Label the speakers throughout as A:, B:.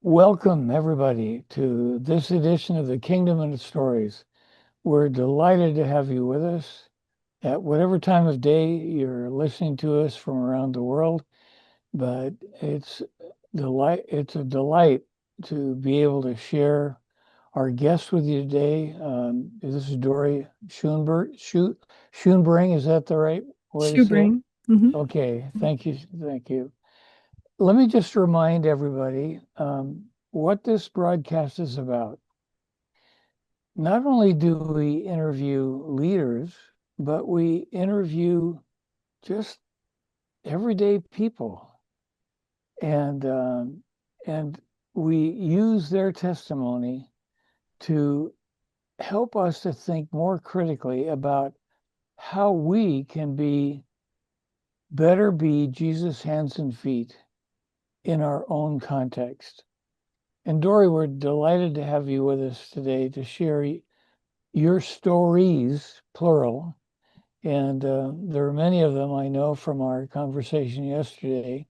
A: Welcome, everybody, to this edition of the Kingdom and its Stories. We're delighted to have you with us at whatever time of day you're listening to us from around the world. But it's a delight to be able to share our guest with you today. This is Dori Schubring. Is that the right way to say it?
B: Schubring. Hmm.
A: Okay, thank you, thank you. Let me just remind everybody what this broadcast is about. Not only do we interview leaders, but we interview just everyday people, and and we use their testimony to help us to think more critically about how we can be Jesus' hands and feet in our own context. And Dori, we're delighted to have you with us today to share your stories, plural. And there are many of them I know from our conversation yesterday.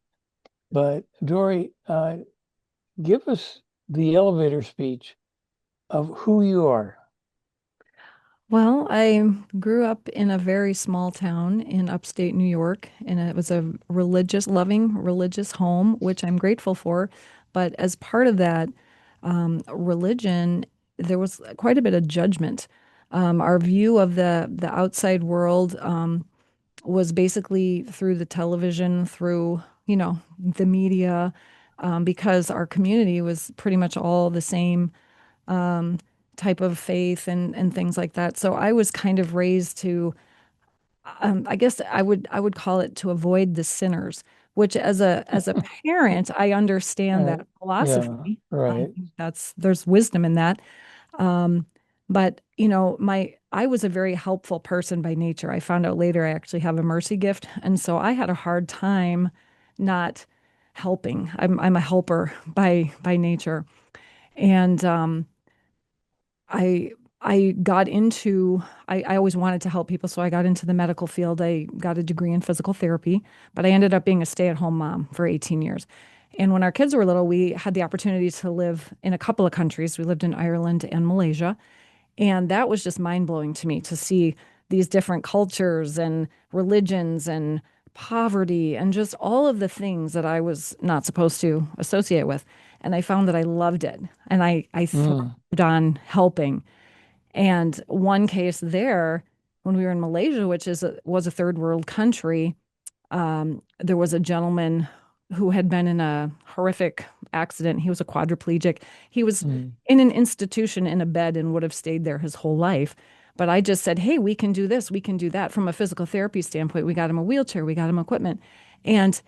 A: But Dori, give us the elevator speech of who you are.
B: Well, I grew up in a very small town in upstate New York, and it was a loving religious home, which I'm grateful for. But as part of that religion, there was quite a bit of judgment. Our view of the outside world was basically through the television, through, the media, because our community was pretty much all the same um, type of faith and things like that. So I was kind of raised to, I guess I would call it to avoid the sinners. Which as a parent, I understand
A: Uh,
B: that
A: yeah,
B: philosophy. I
A: right.
B: think there's wisdom in that. Um, but I was a very helpful person by nature. I found out later I actually have a mercy gift, and so I had a hard time not helping. I'm a helper by nature, and I I got into I always wanted to help people, so I got into the medical field. I got a degree in physical therapy, but I ended up being a stay-at-home mom for 18 years. And when our kids were little, we had the opportunity to live in a couple of countries. We lived in Ireland and Malaysia, and that was just mind-blowing to me to see these different cultures and religions and poverty and just all of the things that I was not supposed to associate with. And I found that I loved it, and I
A: Mm,
B: thrived on helping. And one case there, when we were in Malaysia, which was a third world country, there was a gentleman who had been in a horrific accident. He was a quadriplegic. He was
A: mm.
B: in an institution in a bed and would have stayed there his whole life. But I just said, hey, we can do this, we can do that. From a physical therapy standpoint, we got him a wheelchair, we got him equipment. And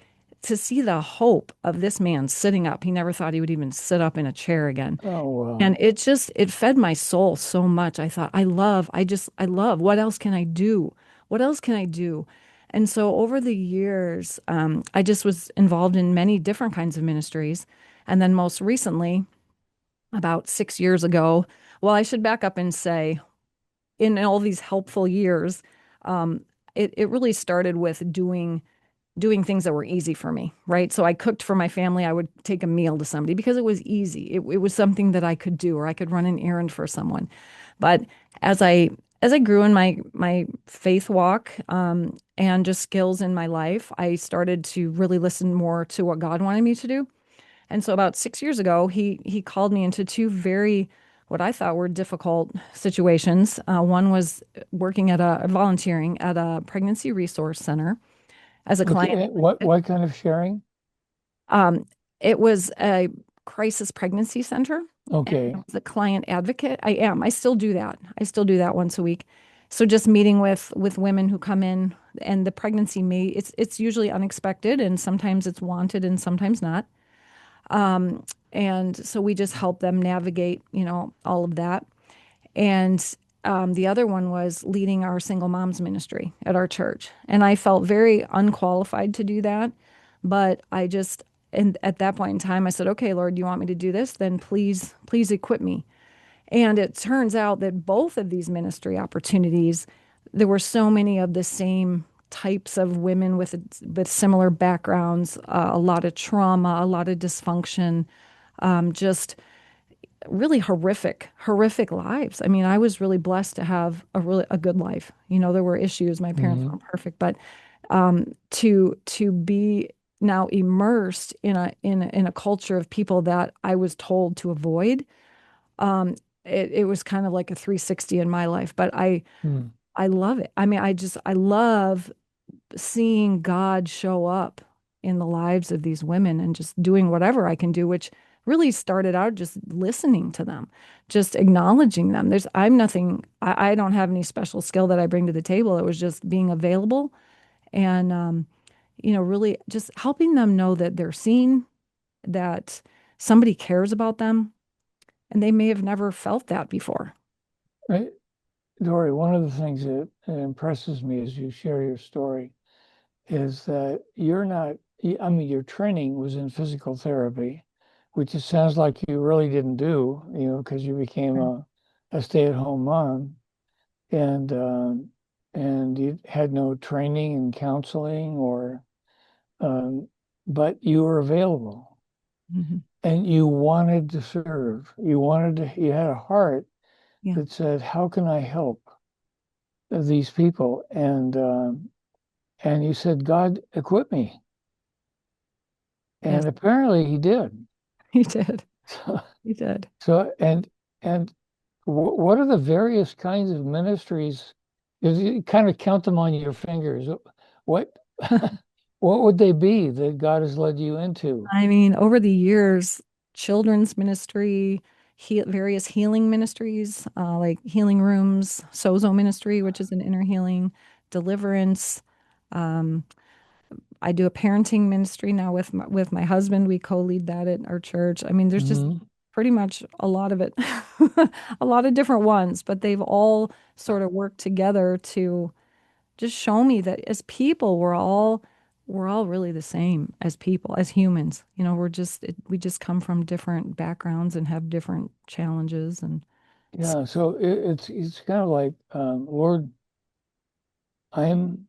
B: to see the hope of this man sitting up, he never thought he would even sit up in a chair again.
A: Oh,
B: And
A: wow.
B: it fed my soul so much. I thought, I love, what else can I do? What else can I do? And so over the years, I just was involved in many different kinds of ministries. And then most recently, about 6 years ago, well, I should back up and say, in all these helpful years, um, it really started with doing things that were easy for me, right? So I cooked for my family. I would take a meal to somebody because it was easy. It was something that I could do, or I could run an errand for someone. But as I grew in my faith walk, and just skills in my life, I started to really listen more to what God wanted me to do. And so about 6 years ago, he called me into two very what I thought were difficult situations. One was working at a volunteering at a pregnancy resource center as a client.
A: Okay, what kind of sharing?
B: Um, it was a crisis pregnancy center, and I
A: Okay.
B: was a client advocate. I am. I still do that. I still do that once a week. So just meeting with women who come in, and the pregnancy may it's usually unexpected, and sometimes it's wanted and sometimes not. And so we just help them navigate, all of that. And the other one was leading our single moms ministry at our church. And I felt very unqualified to do that. But and at that point in time, I said, okay, Lord, do you want me to do this? Then please equip me. And it turns out that both of these ministry opportunities, there were so many of the same types of women with similar backgrounds, a lot of trauma, a lot of dysfunction, just really horrific lives. I mean, I was really blessed to have a good life. You know, there were issues. My parents
A: Hmm.
B: weren't perfect, but to be now immersed in a culture of people that I was told to avoid, um, it was kind of like a 360 in my life. But I love it. I mean, I love seeing God show up in the lives of these women and just doing whatever I can do, which really started out just listening to them, just acknowledging them. I'm nothing, I don't have any special skill that I bring to the table. It was just being available and, really just helping them know that they're seen, that somebody cares about them, and they may have never felt that before.
A: Right. Dori, one of the things that impresses me as you share your story is that you're not, I mean, your training was in physical therapy, which it sounds like you really didn't do, because you became
B: Right.
A: a stay-at-home mom and, and you had no training in counseling um, but you were available
B: Mhm.
A: and you wanted to serve. You had a heart
B: Yeah.
A: that said, how can I help these people? And you said, God, equip me.
B: Yes,
A: And apparently he did.
B: he did. He did.
A: So, and what are the various kinds of ministries? If you kind of count them on your fingers, what what would they be that God has led you into?
B: I mean, over the years, children's ministry, various healing ministries, like healing rooms, sozo ministry, which is an inner healing, deliverance. Um, I do a parenting ministry now with my husband. We co-lead that at our church. I mean, there's just
A: Hmm.
B: pretty much a lot of it, a lot of different ones, but they've all sort of worked together to just show me that as people, we're all really the same as people, as humans. You know, we just come from different backgrounds and have different challenges and
A: Yeah, so it's kind of like, Lord, I'm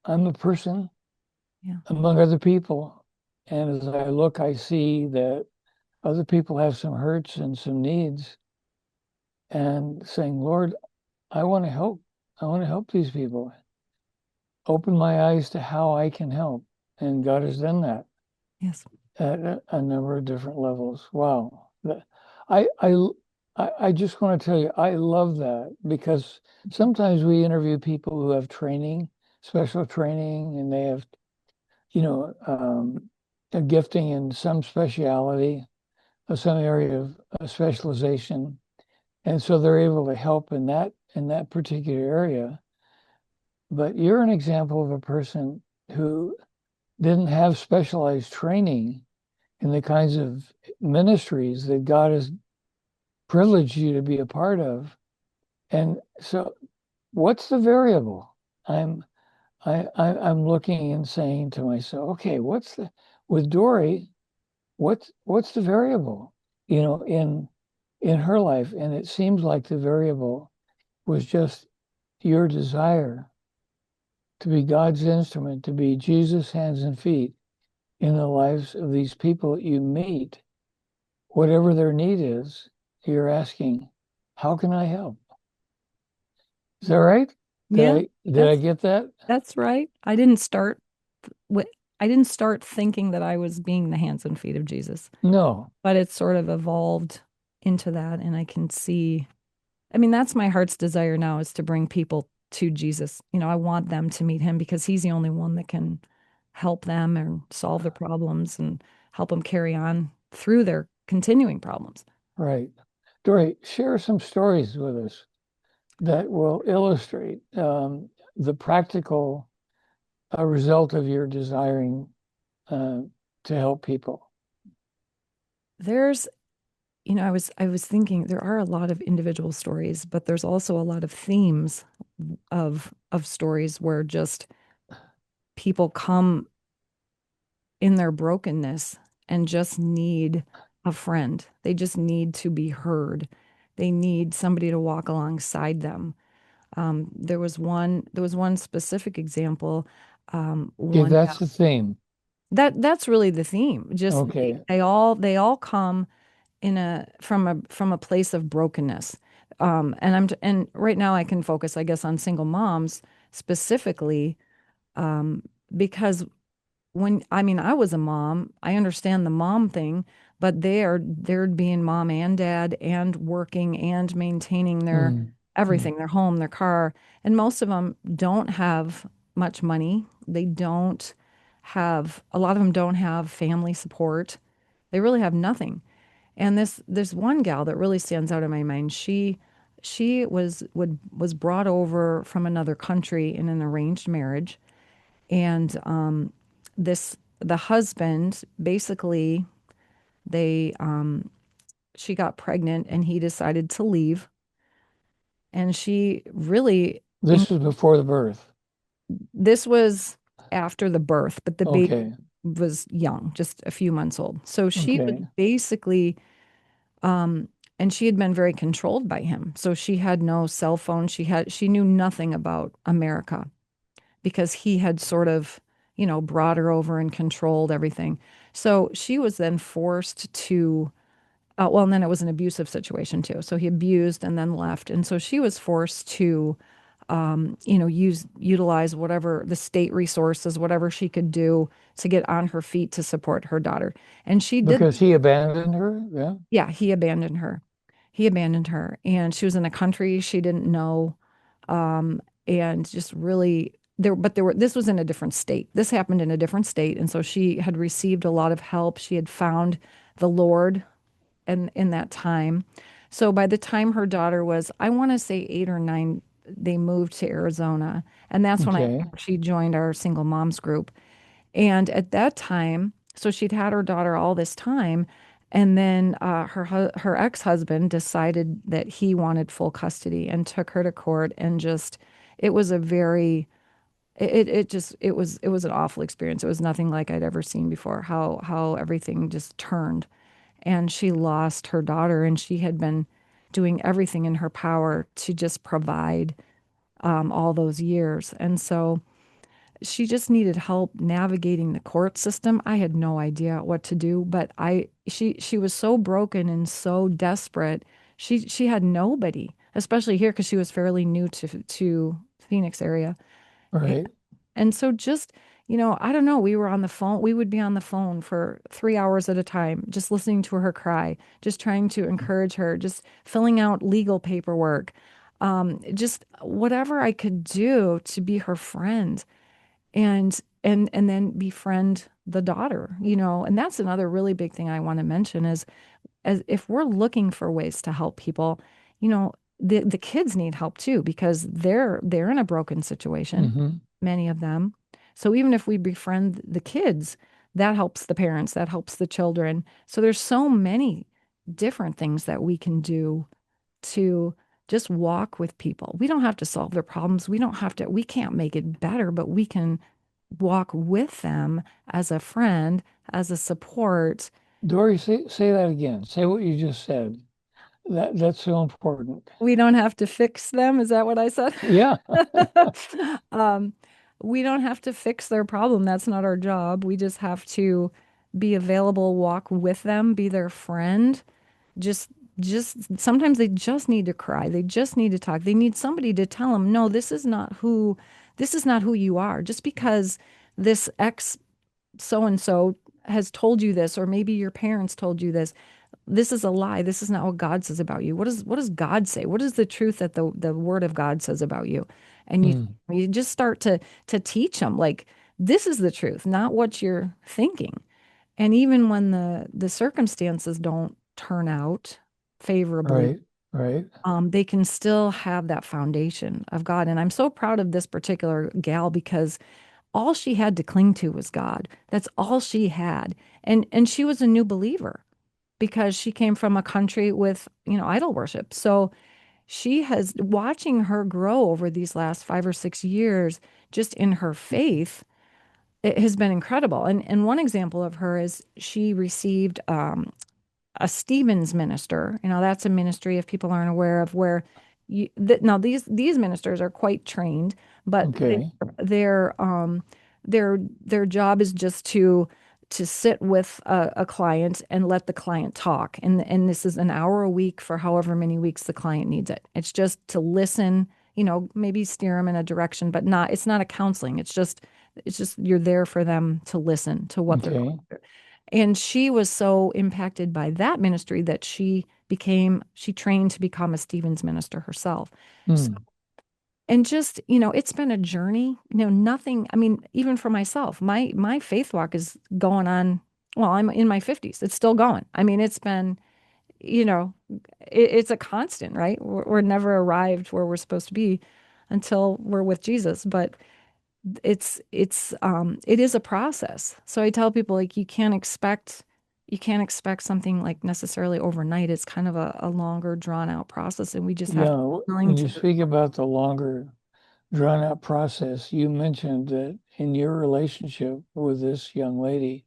A: I'm a person
B: yeah.
A: among other people, and as I look, I see that other people have some hurts and some needs, and saying, Lord, I want to help. I want to help these people. Open my eyes to how I can help, and God has done that
B: Yes.
A: at a number of different levels. Wow, I I I just want to tell you, I love that because sometimes we interview people who have training, special training, and they have you know, a gifting in some speciality, or some area of specialization, and so they're able to help in that particular area. But you're an example of a person who didn't have specialized training in the kinds of ministries that God has privileged you to be a part of. And so, what's the variable? I'm I'm looking and saying to myself, okay, what's the with Dori? What's the variable, in her life? And it seems like the variable was just your desire to be God's instrument, to be Jesus' hands and feet in the lives of these people that you meet. Whatever their need is, you're asking, how can I help? Is that right?
B: Yeah,
A: Did I
B: that's
A: get that?
B: that's right. With I didn't start thinking that I was being the hands and feet of Jesus,
A: No.
B: but it sort of evolved into that, and I can see. I mean, that's my heart's desire now is to bring people to Jesus. You know, I want them to meet him because he's the only one that can help them and solve their problems and help them carry on through their continuing problems.
A: Right. Dory, share some stories with us that will illustrate the practical result of your desiring uh, to help people.
B: There's, I was thinking there are a lot of individual stories, but there's also a lot of themes of stories where just people come in their brokenness and just need a friend. They just need to be heard. They need somebody to walk alongside them. There was one specific example.
A: Okay,
B: One
A: that's
B: gal,
A: the theme.
B: that's really the theme. Just
A: Okay.
B: they all come in a from a place of brokenness. And right now I can focus, I guess, on single moms specifically, um, because when I mean I was a mom, I understand the mom thing, but they're being mom and dad and working and maintaining their
A: Mm, mm,
B: everything, their home, their car, and most of them don't have much money. They don't have a lot of them don't have family support. They really have nothing. And this one gal that really stands out in my mind, she was brought over from another country in an arranged marriage, and this the husband basically they she got pregnant and he decided to leave, and she really in
A: this is before the birth.
B: this was after the birth, but the baby
A: Okay.
B: was young, just a few months old. So she was
A: Okay.
B: basically Um, and she had been very controlled by him. So she had no cell phone. She knew nothing about America because he had sort of, brought her over and controlled everything. So she was then forced to, well, and then it was an abusive situation too. So he abused and then left. And so she was forced to, utilize whatever the state resources, whatever she could do to get on her feet to support her daughter. And she did.
A: Because he abandoned her? Yeah.
B: Yeah, he abandoned her. He abandoned her. And she was in a country she didn't know. And just really this was in a different state. This happened in a different state. And so she had received a lot of help. She had found the Lord in that time. So by the time her daughter was, I want to say 8 or 9, they moved to Arizona. And that's when
A: Okay.
B: she joined our single moms group. And at that time, so she'd had her daughter all this time, and then her ex-husband decided that he wanted full custody and took her to court, and just it was a very it just it was an awful experience. It was nothing like I'd ever seen before. How everything just turned, and she lost her daughter, and she had been doing everything in her power to just provide all those years, and so she just needed help navigating the court system. I had no idea what to do, but she was so broken and so desperate. She had nobody, especially here because she was fairly new to Phoenix area. And,
A: Right.
B: and so just, I don't know, we were on the phone. We would be on the phone for 3 hours at a time, just listening to her cry, just trying to encourage her, just filling out legal paperwork, just whatever I could do to be her friend and then befriend the daughter, and that's another really big thing I want to mention is as if we're looking for ways to help people, the kids need help too because they're in a broken situation,
A: Hmm.
B: many of them. So even if we befriend the kids, that helps the parents, that helps the children. So there's so many different things that we can do to just walk with people. We don't have to solve their problems. We can't make it better, but we can walk with them as a friend, as a support.
A: Dory, say that again. Say what you just said. That's so important.
B: We don't have to fix them. Is that what I said?
A: Yeah.
B: um, we don't have to fix their problem. That's not our job. We just have to be available, walk with them, be their friend. Just just sometimes they just need to cry. They just need to talk. They need somebody to tell them, "No, this is not who you are." Just because this ex so and so has told you this, or maybe your parents told you this. This is a lie. This is not what God says about you. What does God say? What is the truth that the word of God says about you? And
A: Mm,
B: you just start to teach them like this is the truth, not what you're thinking. And even when the circumstances don't turn out favorably,
A: right. Right.
B: they can still have that foundation of God. And I'm so proud of this particular gal because all she had to cling to was God. That's all she had. And she was a new believer because she came from a country with, idol worship. So she has watching her grow over these last 5 or 6 years just in her faith. It has been incredible. And one example of her is she received a Stevens minister. That's a ministry, if people aren't aware of, where now these ministers are quite trained, but
A: Okay.
B: their their job is just to to sit with a client and let the client talk. And this is an hour a week for however many weeks the client needs it. It's just to listen, maybe steer them in a direction, but not, it's not a counseling. It's just you're there for them to listen to what they're going
A: Okay.
B: through. And she was so impacted by that ministry that she trained to become a Stevens minister herself. So,
A: Hmm.
B: and just, it's been a journey, nothing, I mean, even for myself, my faith walk is going on. Well, I'm in my 50s. It's still going. I mean, it's been, you know, it's a constant, right? We're never arrived where we're supposed to be until we're with Jesus. But it is a process. So I tell people, like, you can't expect something like necessarily overnight. It's kind of a longer drawn out process, and we just have
A: Yeah.
B: to be willing
A: When you
B: to.
A: speak about the longer drawn out process, you mentioned that in your relationship with this young lady,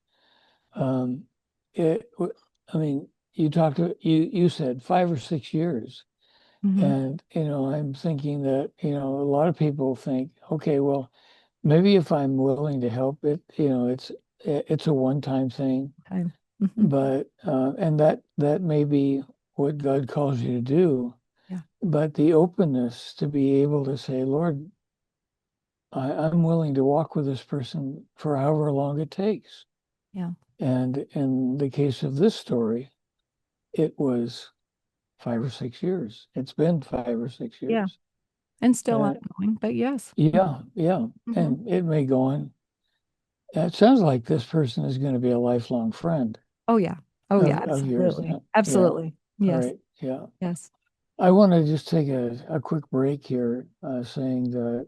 A: um, I mean, you said 5 or 6 years.
B: Mhm.
A: And, I'm thinking that, a lot of people think, okay, well, maybe if I'm willing to help it, it's a one-time thing,
B: Time. Mhm.
A: but and that may be what God calls you to do.
B: Yeah.
A: But the openness to be able to say, Lord, I'm willing to walk with this person for however long it takes.
B: Yeah.
A: And in the case of this story, it was 5 or 6 years. It's been 5 or 6
B: Yeah.
A: years.
B: And still
A: Uh,
B: ongoing, but yes.
A: yeah, yeah.
B: Hmm.
A: And it may go on. It sounds like this person is going to be a lifelong friend
B: Oh yeah. Oh yeah,
A: of yours.
B: absolutely.
A: Yeah.
B: Absolutely.
A: All
B: Yes.
A: right. Yeah.
B: Yes.
A: I want to just take a quick break here, saying that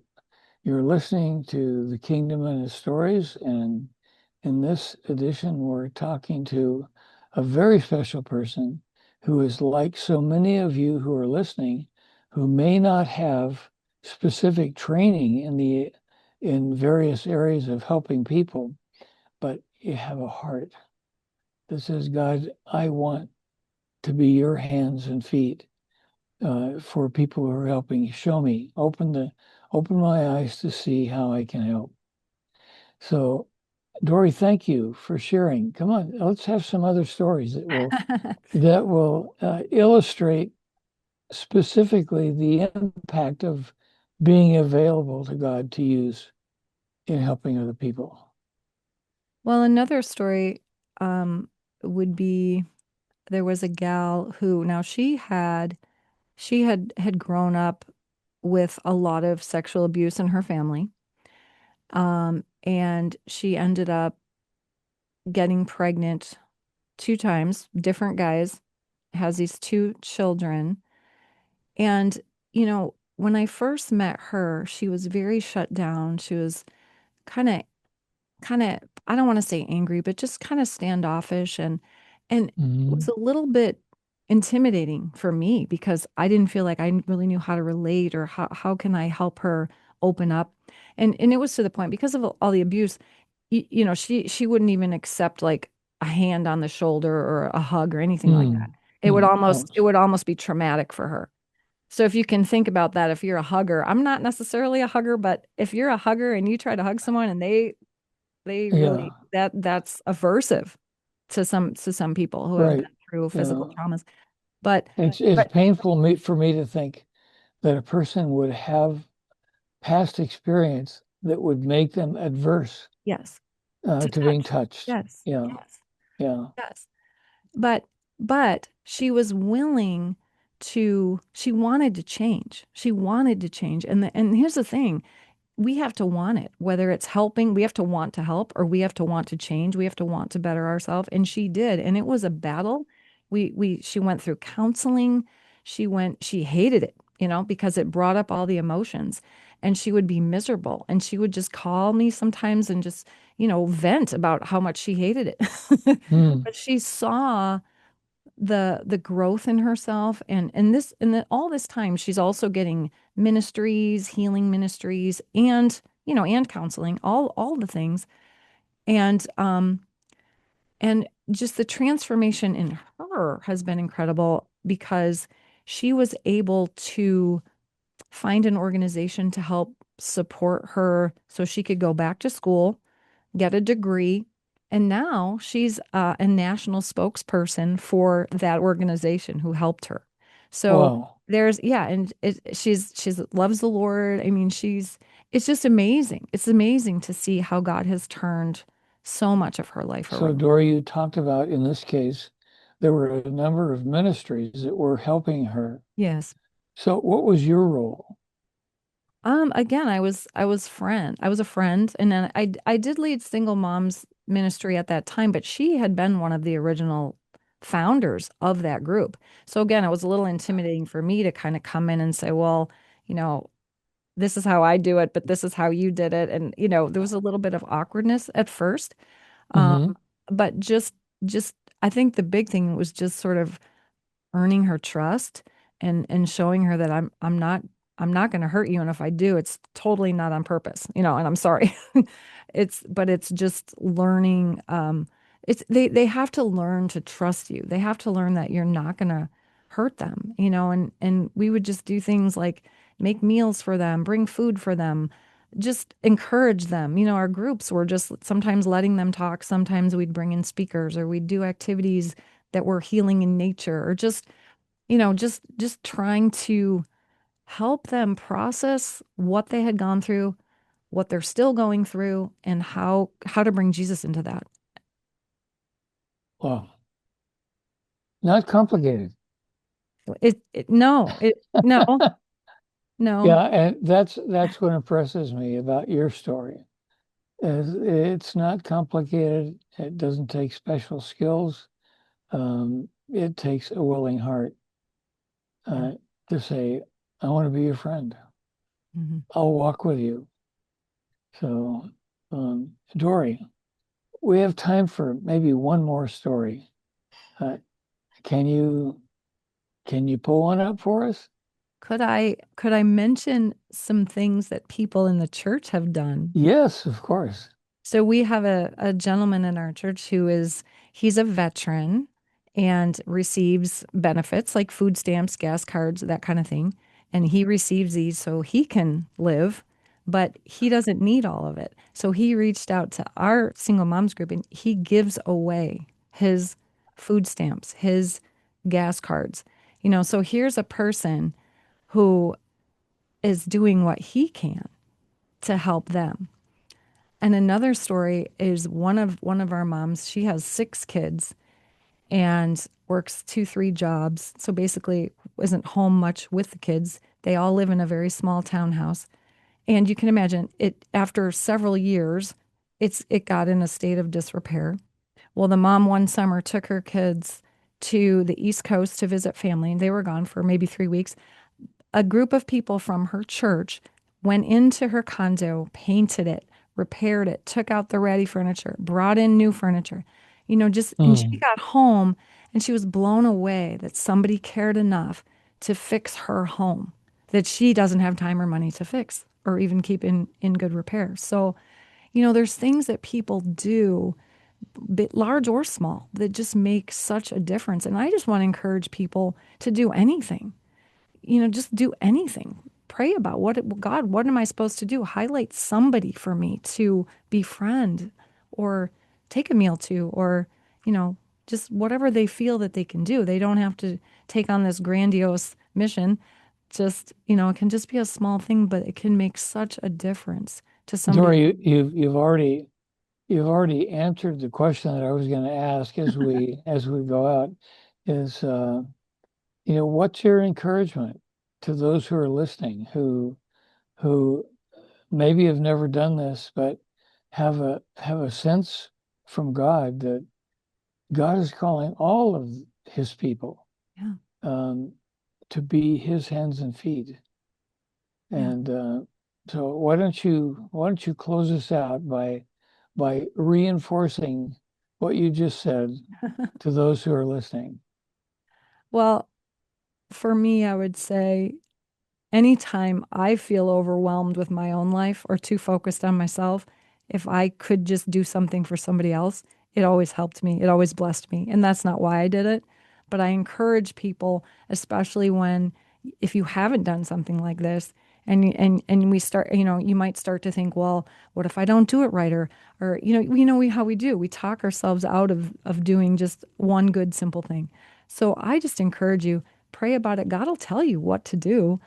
A: you're listening to The Kingdom and Its Stories. And in this edition, we're talking to a very special person who is like so many of you who are listening, who may not have specific training in various areas of helping people, but you have a heart that says, God, I want to be your hands and feet for people who are helping. Show me, open my eyes to see how I can help. So, Dori, thank you for sharing. Come on, let's have some other stories that will illustrate specifically the impact of being available to God to use in helping other people.
B: Well, another story um, would be there was a gal who now she had grown up with a lot of sexual abuse in her family. And she ended up getting pregnant 2 times, different guys, has these 2 children. And, when I first met her, she was very shut down. She was kind of kind of, I don't want to say angry, but just kind of standoffish, and was
A: Hmm.
B: a little bit intimidating for me because I didn't feel like I really knew how to relate or how can I help her open up. And it was to the point because of all the abuse, she wouldn't even accept like a hand on the shoulder or a hug or anything like that.
A: Mm.
B: It would almost it
A: Ouch.
B: would almost be traumatic for her. So if you can think about that, if you're a hugger, I'm not necessarily a hugger, but if you're a hugger and you try to hug someone and they
A: Yeah,
B: really that's aversive to some people who have been
A: right.
B: through
A: Yeah.
B: physical traumas. But
A: It's
B: but
A: painful for me to think that a person would have past experience that would make them adverse
B: yes, to
A: to being
B: touch.
A: touched.
B: Yes,
A: Yeah,
B: yes,
A: yeah.
B: yes. But she was willing she wanted to change. She wanted to change. And here's the thing, we have to want it, whether it's helping, we have to want to help, or we have to want to change. We have to want to better ourselves. And she did. And it was a battle. She went through counseling. She hated it, because it brought up all the emotions, and she would be miserable. And she would just call me sometimes and just, vent about how much she hated it.
A: Hmm.
B: But she saw the growth in herself, and all this time she's also getting ministries, healing ministries, and counseling, all the things. And just the transformation in her has been incredible because she was able to find an organization to help support her so she could go back to school, get a degree, And now she's a national spokesperson for that organization who helped her. So
A: Wow.
B: yeah, and she's loves the Lord. I mean, it's just amazing. It's amazing to see how God has turned so much of her life
A: So,
B: around.
A: Dory, you talked about in this case, there were a number of ministries that were helping her.
B: Yes.
A: So, what was your role?
B: Again, I was a friend, and then I did lead single moms ministry at that time, but she had been one of the original founders of that group. So again, it was a little intimidating for me to kind of come in and say, well, you know, this is how I do it, but this is how you did it. And, there was a little bit of awkwardness at first. Um,
A: Hmm.
B: but just I think the big thing was just sort of earning her trust and showing her that I'm not going to hurt you, and if I do, it's totally not on purpose, and I'm sorry. It's just learning. It's they have to learn to trust you. They have to learn that you're not going to hurt them, and we would just do things like make meals for them, bring food for them, just encourage them. Our groups were just sometimes letting them talk, sometimes we'd bring in speakers, or we'd do activities that were healing in nature, or just trying to help them process what they had gone through, what they're still going through, and how to bring Jesus into that.
A: Wow. Not complicated.
B: No, no.
A: Yeah, and that's what impresses me about your story. Is it's not complicated. It doesn't take special skills. It takes a willing heart
B: Yeah.
A: uh, to say, "I want to be your friend.
B: Mhm.
A: I'll walk with you." So, Dory, we have time for maybe one more story. Uh, can you can you pull one up for us?
B: Could I mention some things that people in the church have done?
A: Yes, of course.
B: So we have a gentleman in our church he's a veteran and receives benefits like food stamps, gas cards, that kind of thing. And he receives these so he can live, but he doesn't need all of it. So he reached out to our single moms group and he gives away his food stamps, his gas cards. So here's a person who is doing what he can to help them. And another story is one of our moms. She has 6 kids and works 2, 3 jobs. So basically, isn't home much with the kids. They all live in a very small townhouse, and you can imagine it. After several years, it got in a state of disrepair. Well, the mom one summer took her kids to the East Coast to visit family, and they were gone for maybe 3 weeks. A group of people from her church went into her condo, painted it, repaired it, took out the ratty furniture, brought in new furniture. And she
A: Hmm.
B: got home and she was blown away that somebody cared enough to fix her home that she doesn't have time or money to fix or even keep in good repair. So, there's things that people do, bit large or small, that just make such a difference. And I just want to encourage people to do anything, just do anything. Pray about God, what am I supposed to do? Highlight somebody for me to befriend or take a meal to, or, you know, just whatever they feel that they can do. They don't have to take on this grandiose mission. Just, it can just be a small thing, but it can make such a difference to somebody.
A: Dory, you've already answered the question that I was going to ask as we go out. Is what's your encouragement to those who are listening who maybe have never done this but have a sense from God that God is calling all of His people
B: Yeah,
A: um, to be His hands and feet.
B: yeah.
A: And so why don't you close us out by reinforcing what you just said to those who are listening?
B: Well, for me, I would say anytime I feel overwhelmed with my own life or too focused on myself, if I could just do something for somebody else, it always helped me. It always blessed me. And that's not why I did it. But I encourage people, especially if you haven't done something like this And we start, you might start to think, well, what if I don't do it right? Or how we do. We talk ourselves out of doing just one good, simple thing. So I just encourage you, pray about it. God will tell you what to do.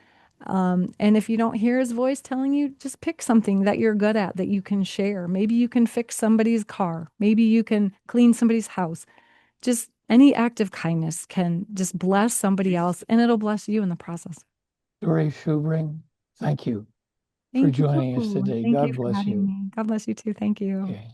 B: And if you don't hear his voice telling you, just pick something that you're good at that you can share. Maybe you can fix somebody's car. Maybe you can clean somebody's house. Just any act of kindness can just bless somebody else and it'll bless you in the process.
A: Dori Schubring, thank you for
B: Thank you.
A: joining us today.
B: Thank you
A: God
B: for
A: bless
B: having
A: you.
B: me. God bless you too. Thank you.
A: Okay.